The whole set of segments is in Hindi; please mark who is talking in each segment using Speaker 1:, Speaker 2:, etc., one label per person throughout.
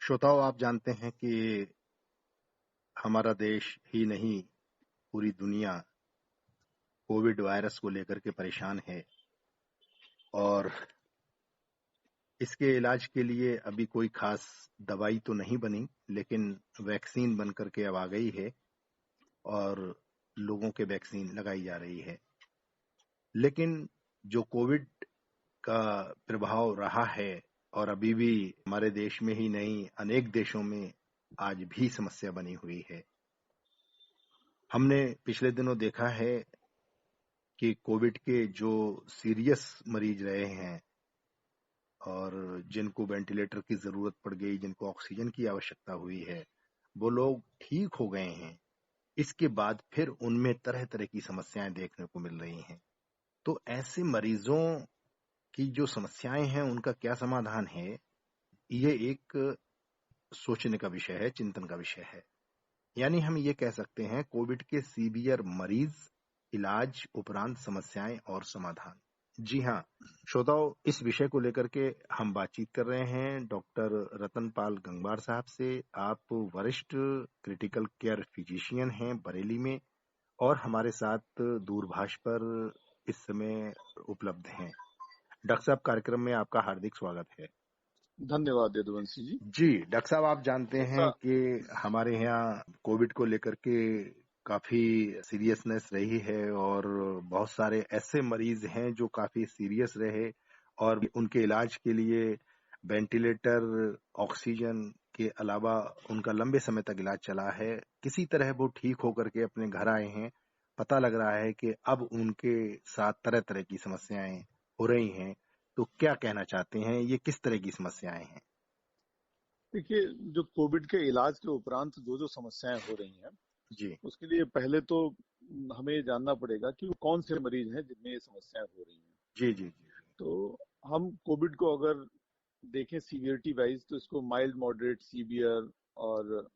Speaker 1: श्रोताओं, आप जानते हैं कि हमारा देश ही नहीं, पूरी दुनिया कोविड वायरस को लेकर के परेशान है और इसके इलाज के लिए अभी कोई खास दवाई तो नहीं बनी, लेकिन वैक्सीन बन करके अब आ गई है और लोगों के वैक्सीन लगाई जा रही है। लेकिन जो कोविड का प्रभाव रहा है और अभी भी हमारे देश में ही नहीं, अनेक देशों में आज भी समस्या बनी हुई है। हमने पिछले दिनों देखा है कि कोविड के जो सीरियस मरीज रहे हैं और जिनको वेंटिलेटर की जरूरत पड़ गई, जिनको ऑक्सीजन की आवश्यकता हुई है, वो लोग ठीक हो गए हैं। इसके बाद फिर उनमें तरह तरह की समस्याएं देखने को मिल रही हैं। तो ऐसे मरीजों की जो समस्याएं हैं, उनका क्या समाधान है, ये एक सोचने का विषय है, चिंतन का विषय है। यानी हम ये कह सकते हैं, कोविड के सीवियर मरीज, इलाज उपरांत समस्याएं और समाधान। जी हाँ श्रोताओ, इस विषय को लेकर के हम बातचीत कर रहे हैं डॉक्टर रतनपाल गंगवार साहब से। आप वरिष्ठ क्रिटिकल केयर फिजिशियन हैं बरेली में और हमारे साथ दूरभाष पर इस समय उपलब्ध हैं। डॉक्टर साहब, कार्यक्रम में आपका हार्दिक स्वागत है।
Speaker 2: धन्यवाद यदुवंशी जी।
Speaker 1: जी डॉक्टर साहब, आप जानते हैं कि हमारे यहाँ कोविड को लेकर के काफी सीरियसनेस रही है और बहुत सारे ऐसे मरीज हैं जो काफी सीरियस रहे और उनके इलाज के लिए वेंटिलेटर, ऑक्सीजन के अलावा उनका लंबे समय तक इलाज चला है। किसी तरह वो ठीक होकर के अपने घर आए हैं। पता लग रहा है कि अब उनके साथ तरह तरह की समस्याएं हो रही हैं। तो क्या कहना चाहते हैं, ये किस तरह की समस्याएं हैं?
Speaker 2: देखिए, जो कोविड के इलाज के उपरांत जो समस्याएं हो रही हैं,
Speaker 1: जी
Speaker 2: उसके लिए पहले तो हमें ये जानना पड़ेगा कि वो कौन से मरीज हैं जिनमें ये समस्याएं हो रही हैं।
Speaker 1: जी जी जी
Speaker 2: तो हम कोविड को अगर देखें सीवियरिटी वाइज, तो इसको माइल्ड, मॉडरेट, सीवियर और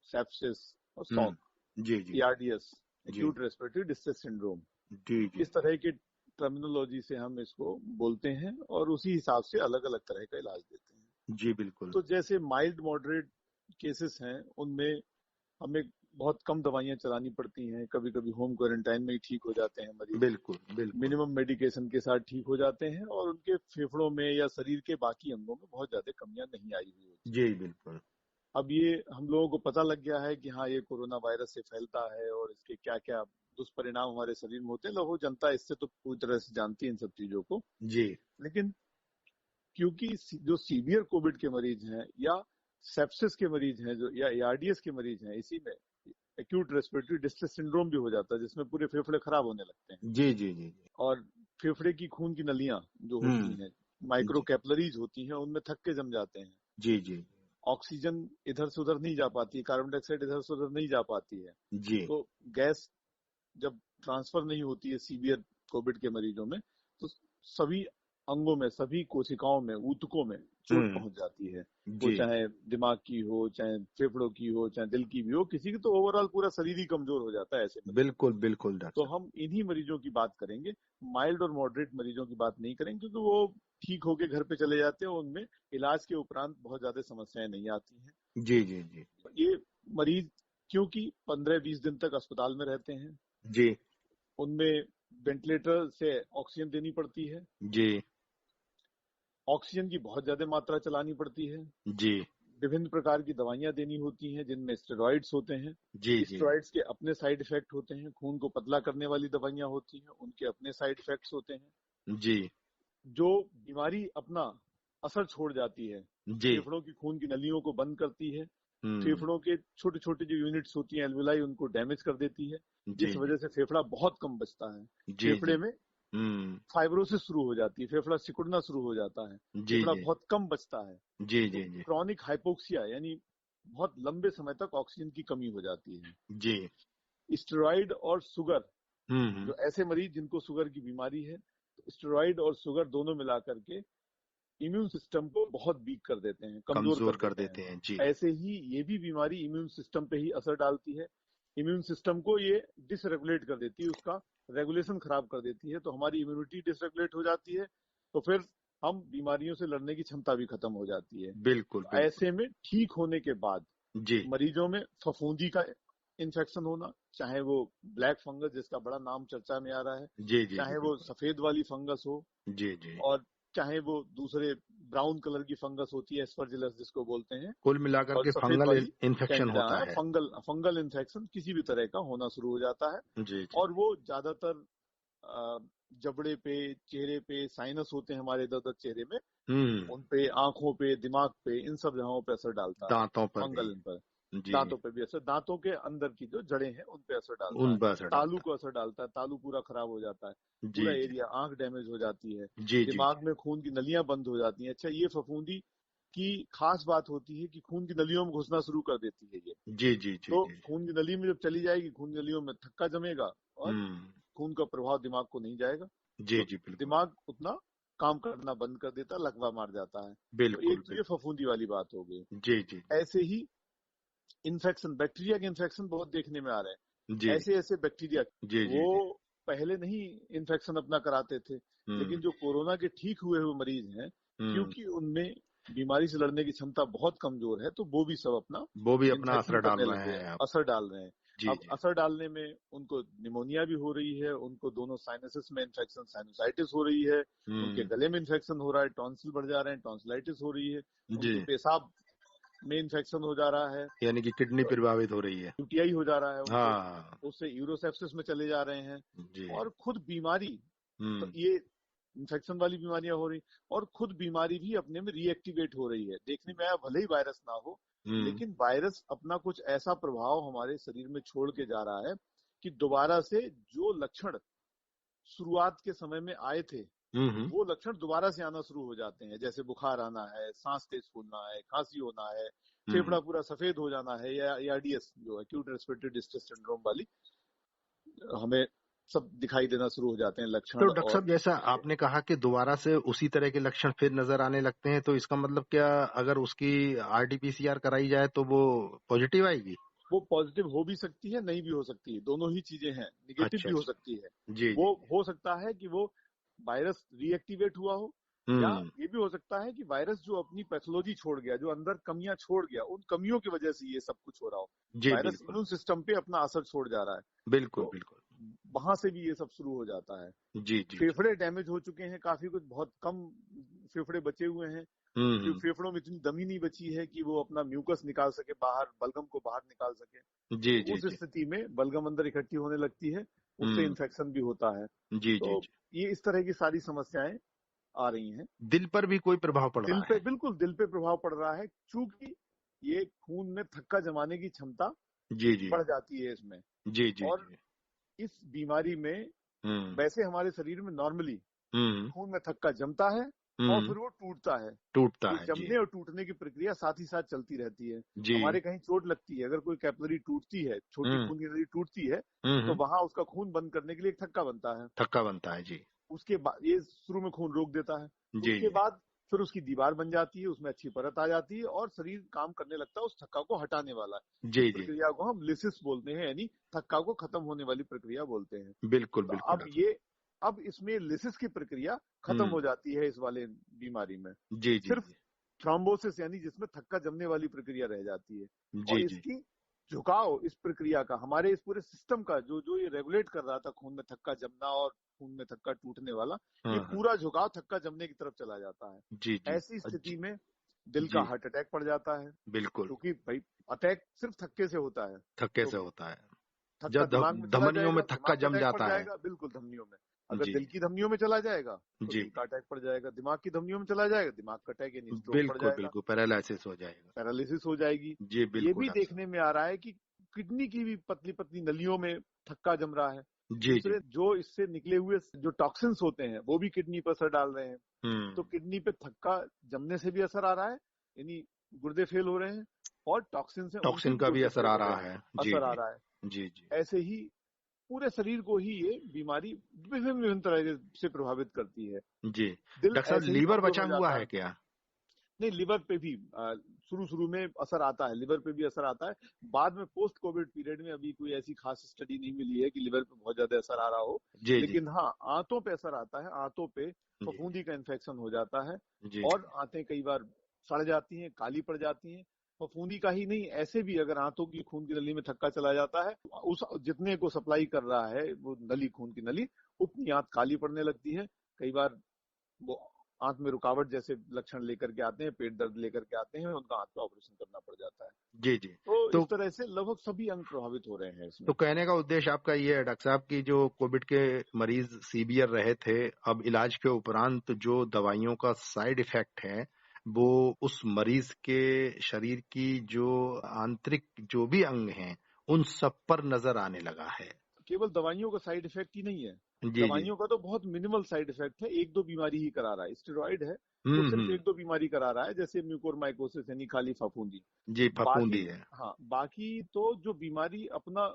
Speaker 2: सेप्सिस और सॉक,
Speaker 1: जी जी
Speaker 2: ERDS,
Speaker 1: जी
Speaker 2: एक्यूट रेस्पिरेटरी डिस्ट्रेस सिंड्रोम,
Speaker 1: जी जी
Speaker 2: इस तरह की टर्मिनोलॉजी से हम इसको बोलते हैं और उसी हिसाब से अलग अलग तरह का इलाज देते हैं।
Speaker 1: जी बिल्कुल
Speaker 2: तो जैसे माइल्ड मॉडरेट केसेस हैं, उनमें हमें बहुत कम दवाइयां चलानी पड़ती हैं। कभी कभी होम क्वारंटाइन में ही ठीक हो जाते हैं मरीज,
Speaker 1: बिल्कुल बिल्कुल
Speaker 2: मिनिमम मेडिकेशन के साथ ठीक हो जाते हैं और उनके फेफड़ों में या शरीर के बाकी अंगों में बहुत ज्यादा कमियां नहीं आई हुई होती।
Speaker 1: जी बिल्कुल
Speaker 2: अब ये हम लोगों को पता लग गया है कि हाँ, ये कोरोना वायरस से फैलता है और इसके क्या क्या दुष्परिणाम हमारे शरीर में होते हैं। लोगों जनता इससे तो पूरी तरह से जानती है इन सब चीजों को।
Speaker 1: जी
Speaker 2: लेकिन क्योंकि जो सीवियर कोविड के मरीज हैं या सेप्सिस के मरीज हैं, जो या ERDS के मरीज हैं, इसी में एक्यूट रेस्पिरेटरी डिस्ट्रेस सिंड्रोम भी हो जाता है, जिसमें पूरे फेफड़े खराब होने लगते हैं
Speaker 1: जी जी जी जी
Speaker 2: और फेफड़े की खून की नलियां जो होती हैं, माइक्रो
Speaker 1: जी
Speaker 2: कैपिलरीज होती हैं, उनमें थक के जम जाते हैं।
Speaker 1: जी जी
Speaker 2: ऑक्सीजन इधर से उधर नहीं जा पाती, कार्बन डाइऑक्साइड इधर से उधर नहीं जा पाती है।
Speaker 1: जी
Speaker 2: तो गैस जब ट्रांसफर नहीं होती है सीवियर कोविड के मरीजों में, तो सभी अंगों में, सभी कोशिकाओं में, ऊतकों में चोट पहुंच जाती है। वो
Speaker 1: जी
Speaker 2: चाहे दिमाग की हो, चाहे फेफड़ों की हो, चाहे दिल की भी हो, किसी की तो ओवरऑल पूरा शरीर ही कमजोर हो जाता है ऐसे मरीजों में।
Speaker 1: बिल्कुल बिल्कुल
Speaker 2: तो
Speaker 1: डॉक्टर
Speaker 2: हम इन्हीं मरीजों की बात करेंगे, माइल्ड और मॉडरेट मरीजों की बात नहीं करेंगे, क्योंकि वो ठीक होके घर पे चले जाते हैं, उनमें इलाज के उपरांत बहुत ज्यादा समस्याएं नहीं आती हैं।
Speaker 1: साहब। जी जी जी
Speaker 2: ये मरीज क्योंकि 15-20 दिन तक अस्पताल में रहते हैं,
Speaker 1: जी
Speaker 2: उनमें वेंटिलेटर से ऑक्सीजन देनी पड़ती है,
Speaker 1: जी
Speaker 2: ऑक्सीजन की बहुत ज्यादा मात्रा चलानी पड़ती है,
Speaker 1: जी
Speaker 2: विभिन्न प्रकार की दवाइयां देनी होती हैं जिनमें स्टेरॉइड्स होते हैं।
Speaker 1: जी जी
Speaker 2: स्टेरॉइड्स के अपने साइड इफेक्ट होते हैं, खून को पतला करने वाली दवाइयां होती हैं, उनके अपने साइड इफेक्ट्स होते हैं।
Speaker 1: जी
Speaker 2: जो बीमारी अपना असर छोड़ जाती है,
Speaker 1: जी
Speaker 2: फेफड़ों की खून की नलियों को बंद करती है,
Speaker 1: हम्म
Speaker 2: फेफड़ों के छोटे छोटे जो यूनिट्स होती हैं, एल्वुलाई, उनको डैमेज कर देती है,
Speaker 1: जी
Speaker 2: जिस
Speaker 1: जी
Speaker 2: वजह से फेफड़ा बहुत कम बचता है।
Speaker 1: जी जी
Speaker 2: फेफड़े में
Speaker 1: हम्म
Speaker 2: फाइब्रोसिस शुरू हो जाती है, फेफड़ा सिकुड़ना शुरू हो जाता है,
Speaker 1: जी
Speaker 2: फेफड़ा
Speaker 1: जी
Speaker 2: बहुत कम बचता है।
Speaker 1: जी
Speaker 2: तो
Speaker 1: जी जी
Speaker 2: क्रॉनिक हाइपोक्सिया यानी बहुत लंबे समय तक ऑक्सीजन की कमी हो जाती है।
Speaker 1: जी
Speaker 2: स्टेरॉइड और शुगर,
Speaker 1: हम्म
Speaker 2: जो ऐसे मरीज जिनको शुगर की बीमारी है, तो स्टेरॉइड और शुगर दोनों मिलाकर के इम्यून सिस्टम को बहुत वीक कर देते हैं, कमजोर कर
Speaker 1: कमजोर कर
Speaker 2: देते हैं।
Speaker 1: देते हैं। जी
Speaker 2: ऐसे ही ये भी बीमारी इम्यून सिस्टम पे ही असर डालती है। इम्यून सिस्टम को ये डिसरेगुलेट कर देती है, उसका रेगुलेशन खराब कर देती है, तो हमारी इम्यूनिटी डिसरेगुलेट हो जाती है। तो फिर हम बीमारियों से लड़ने की क्षमता भी खत्म हो जाती है।
Speaker 1: बिल्कुल बिल्कुल।
Speaker 2: ऐसे में ठीक होने के बाद
Speaker 1: जी
Speaker 2: मरीजों में फफूंदी का इन्फेक्शन होना, चाहे वो ब्लैक फंगस जिसका बड़ा नाम चर्चा में आ रहा है,
Speaker 1: जी जी
Speaker 2: चाहे
Speaker 1: जी
Speaker 2: वो
Speaker 1: बिल्कुल।
Speaker 2: सफेद वाली फंगस हो,
Speaker 1: जी जी।
Speaker 2: और चाहे वो दूसरे ब्राउन कलर की फंगस होती है, एस्परजिलस जिसको बोलते हैं,
Speaker 1: कुल मिलाकर
Speaker 2: और
Speaker 1: के
Speaker 2: सफेद
Speaker 1: फंगल
Speaker 2: वाली
Speaker 1: इन्फेक्शन
Speaker 2: कैंडिडा
Speaker 1: होता
Speaker 2: है,
Speaker 1: है।
Speaker 2: फंगल इन्फेक्शन किसी भी तरह का होना शुरू हो जाता है।
Speaker 1: जी जी।
Speaker 2: और वो ज्यादातर जबड़े पे, चेहरे पे, साइनस होते हैं हमारे इधर चेहरे में, उन पे, आंखों पे, दिमाग पे, इन सब जगहों पे असर डालता है
Speaker 1: दांतों पर भी।
Speaker 2: फंगल इन पर।
Speaker 1: जी।
Speaker 2: दांतों पे भी असर, दांतों के अंदर की जो जड़ें हैं उन पे असर डालता
Speaker 1: उन
Speaker 2: है,
Speaker 1: पर असर
Speaker 2: तालू
Speaker 1: डालता
Speaker 2: को असर डालता है, तालू पूरा खराब हो जाता है,
Speaker 1: है।
Speaker 2: पूरा
Speaker 1: जी जी
Speaker 2: एरिया, आंख डैमेज हो जाती है,
Speaker 1: जी जी
Speaker 2: दिमाग में खून की नलियां बंद हो जाती हैं। अच्छा, ये फफूंदी की खास बात होती है कि खून की नलियों में घुसना शुरू कर देती है ये।
Speaker 1: जी जी जी
Speaker 2: तो
Speaker 1: जी।
Speaker 2: खून की नली में जब चली जाएगी, खून की नलियों में थक्का जमेगा और
Speaker 1: हम्म।
Speaker 2: खून का प्रभाव दिमाग को नहीं जाएगा,
Speaker 1: जी
Speaker 2: तो
Speaker 1: जी बिल्कुल।
Speaker 2: दिमाग उतना काम करना बंद कर देता, लकवा मार जाता है। तो
Speaker 1: बिल्कुल
Speaker 2: एक तो ये
Speaker 1: बिल्कुल।
Speaker 2: फफूंदी वाली बात हो गई।
Speaker 1: जी जी
Speaker 2: ऐसे ही इन्फेक्शन, बैक्टीरिया के इन्फेक्शन बहुत देखने में आ रहे
Speaker 1: जी
Speaker 2: हैं। ऐसे ऐसे बैक्टीरिया,
Speaker 1: जी जी
Speaker 2: वो
Speaker 1: जी।
Speaker 2: पहले नहीं इन्फेक्शन अपना कराते थे, लेकिन
Speaker 1: हम्म
Speaker 2: जो कोरोना के ठीक हुए हुए मरीज हैं,
Speaker 1: हम्म।
Speaker 2: क्योंकि उनमें बीमारी से लड़ने की क्षमता बहुत कमजोर है, तो वो भी सब अपना
Speaker 1: वो भी अपना
Speaker 2: इन्फेक्शन
Speaker 1: असर डाल
Speaker 2: करने
Speaker 1: रहे
Speaker 2: लगे हैं,
Speaker 1: हैं अब।
Speaker 2: असर डाल रहे हैं।
Speaker 1: जी
Speaker 2: अब
Speaker 1: जी।
Speaker 2: असर डालने में उनको निमोनिया भी हो रही है, उनको दोनों साइनसिस में इन्फेक्शन, साइनोसाइटिस हो रही है, उनके
Speaker 1: हम्म।
Speaker 2: गले में इन्फेक्शन हो रहा है, टॉन्सिल बढ़ जा रहे हैं, टॉन्सिलाइटिस हो रही है,
Speaker 1: जी।
Speaker 2: उनके पेशाब में इन्फेक्शन हो जा रहा है,
Speaker 1: यानी कि किडनी प्रभावित हो रही है।
Speaker 2: यूटीआई हो जा रहा है उनको,
Speaker 1: हाँ।
Speaker 2: उससे यूरोसेप्सिस में चले जा रहे हैं।
Speaker 1: जी।
Speaker 2: और खुद बीमारी, तो
Speaker 1: हम्म
Speaker 2: ये इन्फेक्शन वाली बीमारियां हो रही, और खुद बीमारी भी अपने में रीएक्टिवेट हो रही है। देखने में आया भले ही वायरस ना हो,
Speaker 1: हम्म
Speaker 2: लेकिन वायरस अपना कुछ ऐसा प्रभाव हमारे शरीर में छोड़ के जा रहा है कि दोबारा से जो लक्षण शुरुआत के समय में आए थे,
Speaker 1: हम्म।
Speaker 2: वो लक्षण दोबारा से आना शुरू हो जाते हैं। जैसे बुखार आना है, सांस तेज फूलना है, खांसी होना है,
Speaker 1: हम्म।
Speaker 2: फेफड़ा पूरा सफेद हो जाना है, या एआरडीएस जो एक्यूट रेस्पिरेटरी डिस्ट्रेस सिंड्रोम वाली, हमें सब दिखाई देना शुरू हो जाते हैं
Speaker 1: तो
Speaker 2: लक्षण।
Speaker 1: डॉक्टर
Speaker 2: और
Speaker 1: साहब, जैसा आपने कहा कि दोबारा से उसी तरह के लक्षण फिर नजर आने लगते हैं, तो इसका मतलब क्या, अगर उसकी आरटीपीसीआर कराई जाए तो वो पॉजिटिव आएगी?
Speaker 2: वो पॉजिटिव हो भी सकती है, नहीं भी हो सकती है, दोनों ही चीजें हैं, निगेटिव
Speaker 1: अच्छा
Speaker 2: भी हो
Speaker 1: अच्छा।
Speaker 2: सकती है।
Speaker 1: जी
Speaker 2: वो
Speaker 1: जी।
Speaker 2: हो सकता है कि वो वायरस रीएक्टिवेट हुआ हो, या
Speaker 1: हम्म।
Speaker 2: ये भी हो सकता है कि वायरस जो अपनी पैथोलॉजी छोड़ गया, जो अंदर कमियां छोड़ गया, उन कमियों की वजह से ये सब कुछ हो रहा हो।
Speaker 1: जी
Speaker 2: वायरस
Speaker 1: बिल्कुल
Speaker 2: इम्यून सिस्टम पे अपना असर छोड़ जा रहा है,
Speaker 1: बिल्कुल
Speaker 2: तो
Speaker 1: बिल्कुल।
Speaker 2: वहां से भी ये सब शुरू हो जाता है।
Speaker 1: जी जी जी।
Speaker 2: फेफड़े डैमेज हो चुके हैं काफी, कुछ बहुत कम फेफड़े बचे हुए हैं,
Speaker 1: हम्म।
Speaker 2: फेफड़ों में इतनी दमी नहीं बची है कि वो अपना म्यूकस निकाल सके बाहर, बलगम को बाहर निकाल सके।
Speaker 1: जी
Speaker 2: तो
Speaker 1: जी
Speaker 2: उस
Speaker 1: जी।
Speaker 2: स्थिति में बलगम अंदर इकट्ठी होने लगती है, उससे
Speaker 1: हम्म।
Speaker 2: इन्फेक्शन भी होता है।
Speaker 1: जी जी
Speaker 2: तो
Speaker 1: जी।
Speaker 2: ये इस तरह की सारी समस्याएं आ रही हैं।
Speaker 1: दिल पर भी कोई प्रभाव पड़
Speaker 2: दिल
Speaker 1: रहा
Speaker 2: पे,
Speaker 1: है?
Speaker 2: बिल्कुल दिल पे प्रभाव पड़ रहा है, क्योंकि ये खून में थक्का जमाने की क्षमता
Speaker 1: जी जी
Speaker 2: बढ़ जाती है इसमें।
Speaker 1: जी जी
Speaker 2: और
Speaker 1: जी।
Speaker 2: इस बीमारी में,
Speaker 1: हम्म
Speaker 2: वैसे हमारे शरीर में नॉर्मली
Speaker 1: हम्म
Speaker 2: खून में थक्का जमता है और
Speaker 1: हम्म।
Speaker 2: फिर वो टूटता है।
Speaker 1: टूटता
Speaker 2: ये
Speaker 1: है जी।
Speaker 2: जमने और टूटने की प्रक्रिया साथ ही साथ चलती रहती है।
Speaker 1: जी।
Speaker 2: हमारे कहीं चोट लगती है, अगर कोई कैपिलरी टूटती है, छोटी
Speaker 1: हम्म
Speaker 2: खून की नली टूटती है, तो
Speaker 1: हम्म।
Speaker 2: वहां उसका खून बंद करने के लिए एक थक्का बनता है।
Speaker 1: थक्का बनता है जी।
Speaker 2: उसके बाद ये शुरू में खून रोक देता है,
Speaker 1: जी
Speaker 2: उसके
Speaker 1: जी
Speaker 2: बाद फिर उसकी दीवार बन जाती है, उसमें अच्छी परत आ जाती है और शरीर काम करने लगता है उस थक्का को हटाने वाला। इस
Speaker 1: जी जी।
Speaker 2: प्रक्रिया को हम लिसिस बोलते हैं, यानी थक्का को खत्म होने वाली प्रक्रिया बोलते हैं।
Speaker 1: बिल्कुल
Speaker 2: तो
Speaker 1: बिल्कुल डॉक्टर
Speaker 2: अब इसमें लिसिस की प्रक्रिया
Speaker 1: साहब।
Speaker 2: खत्म हो जाती है इस वाले बीमारी में।
Speaker 1: जी जी
Speaker 2: सिर्फ
Speaker 1: जी
Speaker 2: थ्रोम्बोसिस, यानी जिसमें थक्का जमने वाली प्रक्रिया रह जाती है।
Speaker 1: जी
Speaker 2: और
Speaker 1: जी।
Speaker 2: इसकी झुकाव, इस प्रक्रिया का, हमारे इस पूरे सिस्टम का, जो जो ये रेगुलेट कर रहा था खून में थक्का जमना और खून में थक्का टूटने वाला, ये
Speaker 1: हाँ हाँ।
Speaker 2: पूरा झुकाव थक्का जमने की तरफ चला जाता है।
Speaker 1: जी जी।
Speaker 2: ऐसी स्थिति में दिल का
Speaker 1: जी
Speaker 2: हार्ट अटैक पड़ जाता है,
Speaker 1: बिल्कुल।
Speaker 2: क्योंकि भाई अटैक सिर्फ थक्के से होता है।
Speaker 1: थक्के
Speaker 2: तो
Speaker 1: से होता है।
Speaker 2: थक्का
Speaker 1: जब
Speaker 2: दिमाग में चला
Speaker 1: धमनियों
Speaker 2: जाएगा,
Speaker 1: में थक्का
Speaker 2: दिमाग में
Speaker 1: जम
Speaker 2: अटैक पड़
Speaker 1: जाता है।
Speaker 2: जाएगा, बिल्कुल धमनियों में। अगर
Speaker 1: जी
Speaker 2: दिल की धमनियों में चला जाएगा तो
Speaker 1: जी।
Speaker 2: दिल का अटैक पड़ जाएगा, दिमाग की धमनियों में चला जाएगा, दिमाग का अटैक यानी स्ट्रोक पड़
Speaker 1: बिल्कुल
Speaker 2: जाएगा,
Speaker 1: बिल्कुल, पैरालिसिस हो जाएगा।
Speaker 2: पैरालिसिस हो जाएगी।
Speaker 1: जी
Speaker 2: ये
Speaker 1: बिल्कुल
Speaker 2: भी
Speaker 1: डॉक्टर
Speaker 2: देखने में आ रहा है कि किडनी की भी पतली पतली नलियों में थक्का जम रहा है।
Speaker 1: साहब। जी जी।
Speaker 2: दूसरे जो इससे निकले हुए जो टॉक्सिन्स होते हैं वो भी किडनी पर असर डाल रहे हैं। तो
Speaker 1: हम्म।
Speaker 2: किडनी पे थक्का जमने से भी असर आ रहा है, यानी गुर्दे फेल हो रहे हैं, और टॉक्सिन से उनके
Speaker 1: टॉक्सिन
Speaker 2: भी
Speaker 1: का भी
Speaker 2: गुर्दे
Speaker 1: असर
Speaker 2: फेल
Speaker 1: आ
Speaker 2: हो रहे
Speaker 1: रहा
Speaker 2: हैं,
Speaker 1: है। जी
Speaker 2: असर आ
Speaker 1: जी
Speaker 2: रहा है।
Speaker 1: जी जी।
Speaker 2: ऐसे ही पूरे शरीर को ही ये बीमारी विभिन्न विभिन्न तरह से प्रभावित करती है।
Speaker 1: जी
Speaker 2: दिल
Speaker 1: डॉक्टर साहब,
Speaker 2: ऐसे ही
Speaker 1: लीवर
Speaker 2: कमजोर
Speaker 1: बचा
Speaker 2: हो
Speaker 1: हुआ
Speaker 2: जाता
Speaker 1: है
Speaker 2: है।
Speaker 1: क्या?
Speaker 2: नहीं, लिवर पे भी शुरू में असर आता है, लिवर पे भी असर आता है। बाद में पोस्ट कोविड पीरियड में अभी कोई ऐसी खास स्टडी नहीं मिली है कि लिवर पे बहुत ज्यादा असर आ रहा हो,
Speaker 1: जी जी
Speaker 2: लेकिन हाँ आंतों पे असर आता है, आंतों पे
Speaker 1: जी
Speaker 2: फफूंदी का इन्फेक्शन हो जाता है
Speaker 1: जी
Speaker 2: और आंतें कई बार सड़ जाती हैं, काली पड़ जाती हैं। फफूंदी का ही नहीं, ऐसे भी अगर आंतों की खून की नली में थक्का चला जाता है, उस जितने को सप्लाई कर रहा है वो नली, खून की नली, उतनी आंत काली पड़ने लगती है। कई बार वो आंत में रुकावट जैसे लक्षण लेकर के आते हैं, पेट दर्द लेकर के आते हैं, उनका आंत का ऑपरेशन करना पड़ जाता है।
Speaker 1: जी जी।
Speaker 2: तो
Speaker 1: तो
Speaker 2: इस तरह से लगभग सभी अंग प्रभावित हो रहे हैं
Speaker 1: तो
Speaker 2: इसमें।
Speaker 1: कहने का उद्देश्य आपका ये है डॉक्टर साहब कि जो कोविड के मरीज सीवियर रहे थे, अब इलाज के उपरांत जो दवाइयों का साइड इफेक्ट है वो उस मरीज के शरीर की जो आंतरिक जो भी अंग हैं उन सब पर नजर आने लगा है।
Speaker 2: केवल दवाइयों का साइड इफेक्ट ही नहीं है,
Speaker 1: जी जी।
Speaker 2: दवाइयों का तो बहुत मिनिमल साइड इफेक्ट है, एक दो बीमारी ही करा रहा है। स्टेरॉइड है तो सिर्फ एक दो बीमारी करा रहा है, जैसे म्यूकोरमाइकोसिस यानी खाली फफूंदी।
Speaker 1: जी फफूंदी
Speaker 2: बाकी,
Speaker 1: है।
Speaker 2: हाँ बाकी तो जो बीमारी अपना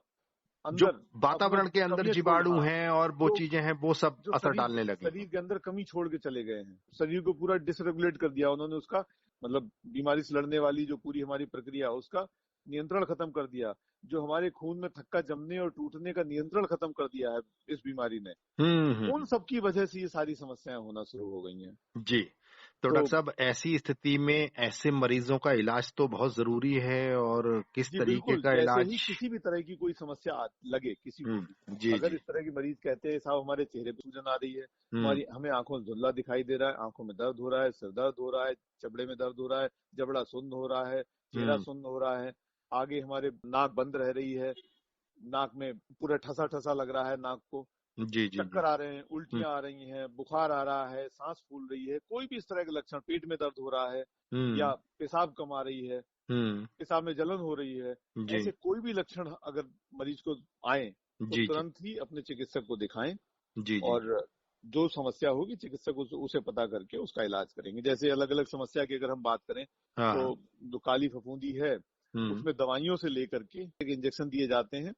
Speaker 1: जो
Speaker 2: अंदर अपना
Speaker 1: वातावरण के अंदर
Speaker 2: कमियां छोड़,
Speaker 1: जीवाणु
Speaker 2: हाँ
Speaker 1: हैं और वो
Speaker 2: जो
Speaker 1: चीजें हैं वो सब
Speaker 2: जो
Speaker 1: असर डालने लगी हैं।
Speaker 2: शरीर के अंदर कमी छोड़ के चले गए हैं, शरीर को पूरा डिसरेगुलेट कर दिया उन्होंने, उसका मतलब बीमारी से लड़ने वाली जो पूरी हमारी प्रक्रिया उसका नियंत्रण खत्म कर दिया। जो हमारे खून में थक्का जमने और टूटने का नियंत्रण खत्म कर दिया है इस बीमारी ने, उन
Speaker 1: हम्म।
Speaker 2: सब की वजह से ये सारी समस्याएं होना शुरू हो गई हैं।
Speaker 1: जी। तो
Speaker 2: तो
Speaker 1: डॉक्टर साहब ऐसी स्थिति में ऐसे मरीजों का इलाज तो बहुत जरूरी है, और किस
Speaker 2: जी
Speaker 1: तरीके
Speaker 2: बिल्कुल,
Speaker 1: का
Speaker 2: जैसे
Speaker 1: इलाज?
Speaker 2: ही किसी भी तरह की कोई समस्या लगे किसी को भी,
Speaker 1: जी
Speaker 2: अगर
Speaker 1: जी।
Speaker 2: इस तरह की मरीज कहते हैं साहब हमारे चेहरे पे सूजन आ रही है,
Speaker 1: हम्म
Speaker 2: हमारी हमें आंखों में धुंधला दिखाई दे रहा है, आंखों में दर्द हो रहा है, सिर दर्द हो रहा है, जबड़े में दर्द हो रहा है, जबड़ा सुन्न हो रहा है, चेहरा
Speaker 1: हम्म।
Speaker 2: सुन्न हो रहा है, आगे हमारे नाक बंद रह रही है, नाक में पूरा ठसा ठसा लग रहा है नाक को,
Speaker 1: जी जी जी।
Speaker 2: चक्कर आ रहे हैं, उल्टियां आ रही हैं, बुखार आ रहा है, सांस फूल रही है, कोई भी इस तरह के लक्षण, पेट में दर्द हो रहा है या
Speaker 1: हम्म
Speaker 2: पेशाब कम आ रही है,
Speaker 1: हम्म।
Speaker 2: पेशाब में जलन हो रही है,
Speaker 1: जी
Speaker 2: ऐसे कोई भी लक्षण अगर मरीज को आए तो
Speaker 1: जी जी
Speaker 2: तुरंत ही अपने चिकित्सक को दिखाएं
Speaker 1: जी जी।
Speaker 2: और जो समस्या होगी चिकित्सक उसे पता करके उसका इलाज करेंगे। जैसे अलग अलग समस्या की अगर हम बात करें
Speaker 1: हाँ
Speaker 2: तो
Speaker 1: हाँ।
Speaker 2: जो काली फफूंदी है
Speaker 1: हम्म
Speaker 2: उसमें दवाइयों से लेकर के इंजेक्शन दिए जाते हैं।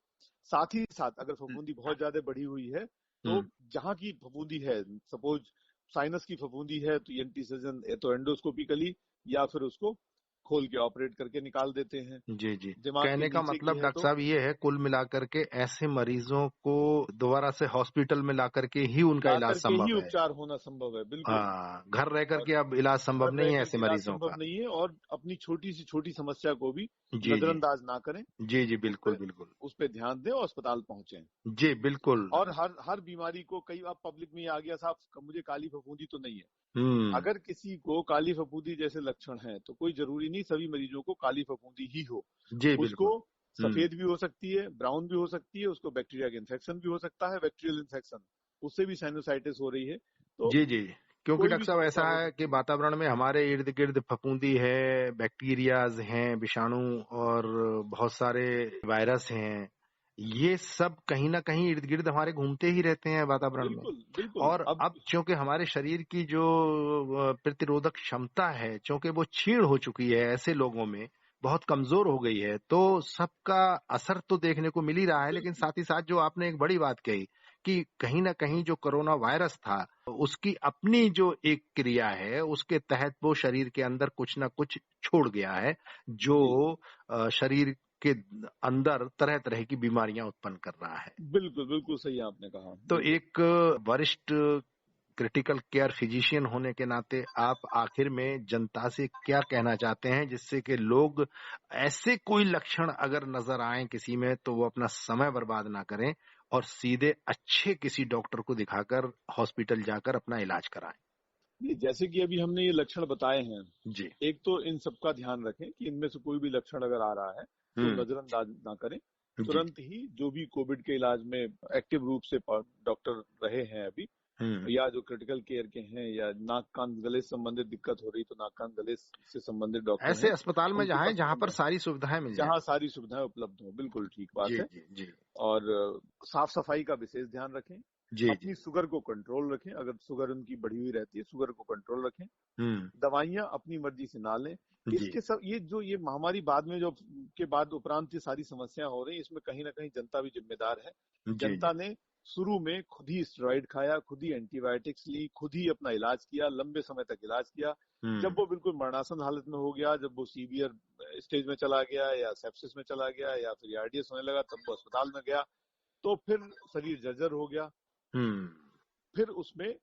Speaker 2: साथ ही साथ अगर फफूंदी बहुत ज्यादा बढ़ी हुई है तो
Speaker 1: हम्म।
Speaker 2: जहां की फफूंदी है, सपोज साइनस की फफूंदी है तो ईएनटी सर्जन तो एंडोस्कोपिकली या फिर उसको खोल के ऑपरेट करके निकाल देते हैं।
Speaker 1: जी जी।
Speaker 2: दिमाग के
Speaker 1: कहने का
Speaker 2: नीचे की
Speaker 1: मतलब
Speaker 2: है
Speaker 1: डॉक्टर
Speaker 2: तो
Speaker 1: साहब ये है कुल मिलाकर के ऐसे मरीजों को दोबारा से हॉस्पिटल में ला करके ही उनका
Speaker 2: ला
Speaker 1: इलाज
Speaker 2: करके ही
Speaker 1: संभव है।
Speaker 2: उपचार होना संभव है, बिल्कुल।
Speaker 1: हाँ, घर रह
Speaker 2: और
Speaker 1: करके अब इलाज संभव
Speaker 2: घर रह
Speaker 1: नहीं है ऐसे
Speaker 2: करके इलाज
Speaker 1: मरीजों
Speaker 2: संभव
Speaker 1: का।
Speaker 2: नहीं है और अपनी छोटी सी छोटी समस्या को भी
Speaker 1: जी जी
Speaker 2: नजरअंदाज ना करें,
Speaker 1: जी जी।
Speaker 2: उस
Speaker 1: बिल्कुल
Speaker 2: पे
Speaker 1: बिल्कुल।
Speaker 2: उस पे ध्यान दें और अस्पताल पहुंचे।
Speaker 1: जी बिल्कुल।
Speaker 2: और हर बीमारी को, कई बार पब्लिक में ये आ गया साहब मुझे काली फफूंदी तो नहीं है,
Speaker 1: हम्म।
Speaker 2: अगर किसी को काली फफूंदी जैसे लक्षण हैं तो कोई जरूरी नहीं सभी मरीजों को काली फफूंदी ही हो,
Speaker 1: जी
Speaker 2: उसको
Speaker 1: बिल्कुल। हम्म।
Speaker 2: सफेद भी हो सकती है, ब्राउन भी हो सकती है, उसको बैक्टीरिया का इन्फेक्शन भी हो सकता है, बैक्टीरियल इन्फेक्शन, उससे भी साइनोसाइटिस हो रही है, तो
Speaker 1: जी जी। क्योंकि
Speaker 2: कोई
Speaker 1: डॉक्टर
Speaker 2: भी
Speaker 1: साहब
Speaker 2: समस्या
Speaker 1: ऐसा
Speaker 2: हो
Speaker 1: है कि
Speaker 2: सकती है।
Speaker 1: वातावरण में हमारे इर्द गिर्द फफूंदी है, बैक्टीरियाज हैं, विषाणु और बहुत सारे वायरस हैं। ये सब कहीं ना कहीं इर्द गिर्द हमारे घूमते ही रहते हैं वातावरण में।
Speaker 2: बिल्कुल बिल्कुल।
Speaker 1: और
Speaker 2: अब
Speaker 1: अब चूंकि हमारे शरीर की जो प्रतिरोधक क्षमता है, चूंकि वो क्षीण हो चुकी है, ऐसे लोगों में बहुत कमजोर हो गई है, तो सबका असर तो देखने को मिल ही रहा है। लेकिन
Speaker 2: बिल्कुल
Speaker 1: साथ ही साथ जो आपने एक बड़ी बात कही कि कहीं ना कहीं जो कोरोना वायरस था उसकी अपनी जो एक क्रिया है उसके तहत वो शरीर के अंदर कुछ ना कुछ छोड़ गया है, जो
Speaker 2: जी
Speaker 1: शरीर के अंदर तरह तरह की बीमारियां उत्पन्न कर रहा है।
Speaker 2: बिल्कुल बिल्कुल सही आपने कहा,
Speaker 1: तो
Speaker 2: बिल्कुल।
Speaker 1: एक वरिष्ठ क्रिटिकल केयर फिजिशियन होने के नाते आप आखिर में जनता से क्या कहना चाहते हैं, जिससे कि लोग ऐसे कोई लक्षण अगर नजर आए किसी में तो वो अपना समय बर्बाद ना करें और सीधे अच्छे किसी डॉक्टर को दिखाकर हॉस्पिटल जाकर अपना इलाज कराएं?
Speaker 2: ये जैसे कि अभी हमने ये लक्षण बताए हैं,
Speaker 1: जी।
Speaker 2: एक तो इन सबका ध्यान रखें कि इनमें से कोई भी लक्षण अगर आ रहा है तो
Speaker 1: हम्म।
Speaker 2: नजरअंदाज ना करें।
Speaker 1: जी।
Speaker 2: तुरंत ही जो भी कोविड के इलाज में एक्टिव रूप से डॉक्टर रहे हैं अभी,
Speaker 1: हम्म।
Speaker 2: या जो क्रिटिकल केयर के हैं, या नाक कान गले से संबंधित दिक्कत हो रही तो नाक कान गले से संबंधित डॉक्टर
Speaker 1: ऐसे
Speaker 2: हैं,
Speaker 1: अस्पताल में
Speaker 2: उनके
Speaker 1: जाएं
Speaker 2: पास
Speaker 1: जहां
Speaker 2: तुरंत
Speaker 1: पर
Speaker 2: जाएं
Speaker 1: सारी सुविधाएं मिल जाएं।
Speaker 2: जहां सारी सुविधाएं उपलब्ध हो, बिल्कुल ठीक बात
Speaker 1: जी
Speaker 2: है।
Speaker 1: जी जी
Speaker 2: और साफ सफाई का विशेष ध्यान रखें,
Speaker 1: जी जी।
Speaker 2: अपनी शुगर को कंट्रोल रखें, अगर शुगर उनकी बढ़ी हुई रहती है शुगर को कंट्रोल रखें,
Speaker 1: हम्म।
Speaker 2: दवाइयां अपनी मर्जी से ना लें।
Speaker 1: जी
Speaker 2: इसके सब ये महामारी बाद में जो के बाद उपरांत ये सारी समस्या हो रही है, इसमें कहीं ना कहीं जनता भी जिम्मेदार है।
Speaker 1: जी जी
Speaker 2: जनता ने शुरू में खुद ही स्टेरॉइड खाया, खुद ही एंटीबायोटिक्स ली, खुद ही अपना इलाज किया, लंबे समय तक इलाज किया। जब वो बिल्कुल मरणासन हालत में हो गया, जब वो सीवियर स्टेज में चला गया या सेप्सिस में चला गया या फिर ARDS होने लगा, तब वो अस्पताल में गया, तो फिर शरीर जर्जर हो गया। फिर उसमें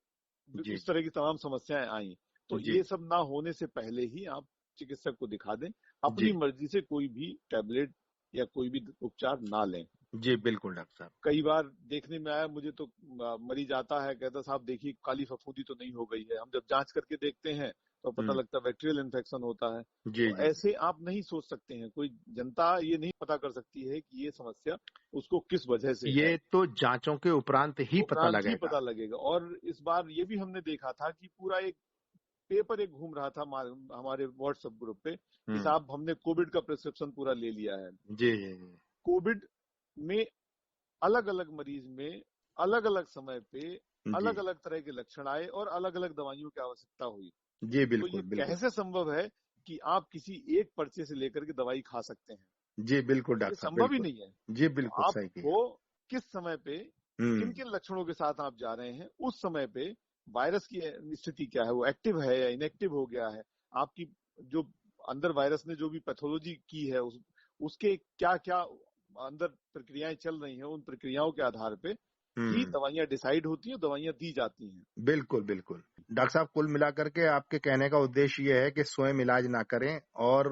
Speaker 1: जी
Speaker 2: इस तरह की तमाम समस्याएं आई। तो
Speaker 1: जी
Speaker 2: ये सब ना होने से पहले ही आप चिकित्सक को दिखा दें, अपनी
Speaker 1: जी
Speaker 2: मर्जी से कोई भी टैबलेट या कोई भी उपचार ना लें।
Speaker 1: जी बिल्कुल डॉक्टर साहब।
Speaker 2: कई बार देखने में आया मुझे तो, मरीज आता है कहता साहब देखिए काली फफूंदी तो नहीं हो गई है, हम जब जांच करके देखते हैं तो पता लगता है बैक्टीरियल इन्फेक्शन होता है।
Speaker 1: जी
Speaker 2: तो
Speaker 1: जी
Speaker 2: ऐसे आप नहीं सोच सकते हैं, कोई जनता ये नहीं पता कर सकती है कि ये समस्या उसको किस वजह से है,
Speaker 1: ये तो जांचों के उपरांत ही पता
Speaker 2: उपरांत ही
Speaker 1: लगेगा।
Speaker 2: पता लगेगा। और इस बार ये भी हमने देखा था कि पूरा एक पेपर एक घूम रहा था हमारे व्हाट्सएप ग्रुप पे कि साहब हमने कोविड का प्रिस्क्रिप्शन पूरा ले लिया है।
Speaker 1: जी जी जी
Speaker 2: कोविड में अलग अलग मरीज में अलग अलग समय पे अलग अलग तरह के लक्षण आए और अलग अलग दवाइयों की आवश्यकता हुई।
Speaker 1: जी
Speaker 2: तो ये
Speaker 1: बिल्कुल बिल्कुल।
Speaker 2: कैसे संभव है कि आप किसी एक पर्चे से लेकर के दवाई खा सकते हैं?
Speaker 1: जी बिल्कुल
Speaker 2: ये
Speaker 1: डॉक्टर साहब
Speaker 2: संभव ही
Speaker 1: बिल्कुल।
Speaker 2: नहीं है।
Speaker 1: जी
Speaker 2: तो
Speaker 1: बिल्कुल सही किया।
Speaker 2: आपको किस समय पे किन किन लक्षणों के साथ आप जा रहे हैं, उस समय पे वायरस की स्थिति क्या है, वो एक्टिव है या इनएक्टिव हो गया है, आपकी जो अंदर वायरस ने जो भी पैथोलॉजी की है उसके क्या क्या अंदर प्रक्रियाएं चल रही हैं, उन प्रक्रियाओं के आधार पे ही दवाइयां डिसाइड होती हैं, दवाइयां दी जाती हैं।
Speaker 1: बिल्कुल बिल्कुल। डॉक्टर साहब कुल मिलाकर के आपके कहने का उद्देश्य ये है कि स्वयं इलाज ना करें और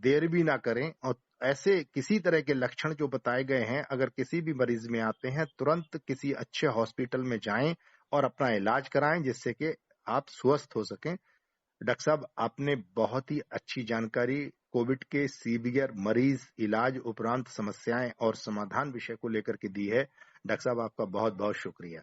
Speaker 1: देर भी ना करें, और ऐसे किसी तरह के लक्षण जो बताए गए हैं अगर किसी भी मरीज में आते हैं तुरंत किसी अच्छे हॉस्पिटल में जाएं और अपना इलाज कराएं जिससे कि आप स्वस्थ हो सकें। डॉक्टर साहब आपने बहुत ही अच्छी जानकारी कोविड के सीवियर मरीज, इलाज उपरांत समस्याएं और समाधान विषय को लेकर के दी है। डॉक्टर साहब आपका बहुत बहुत शुक्रिया।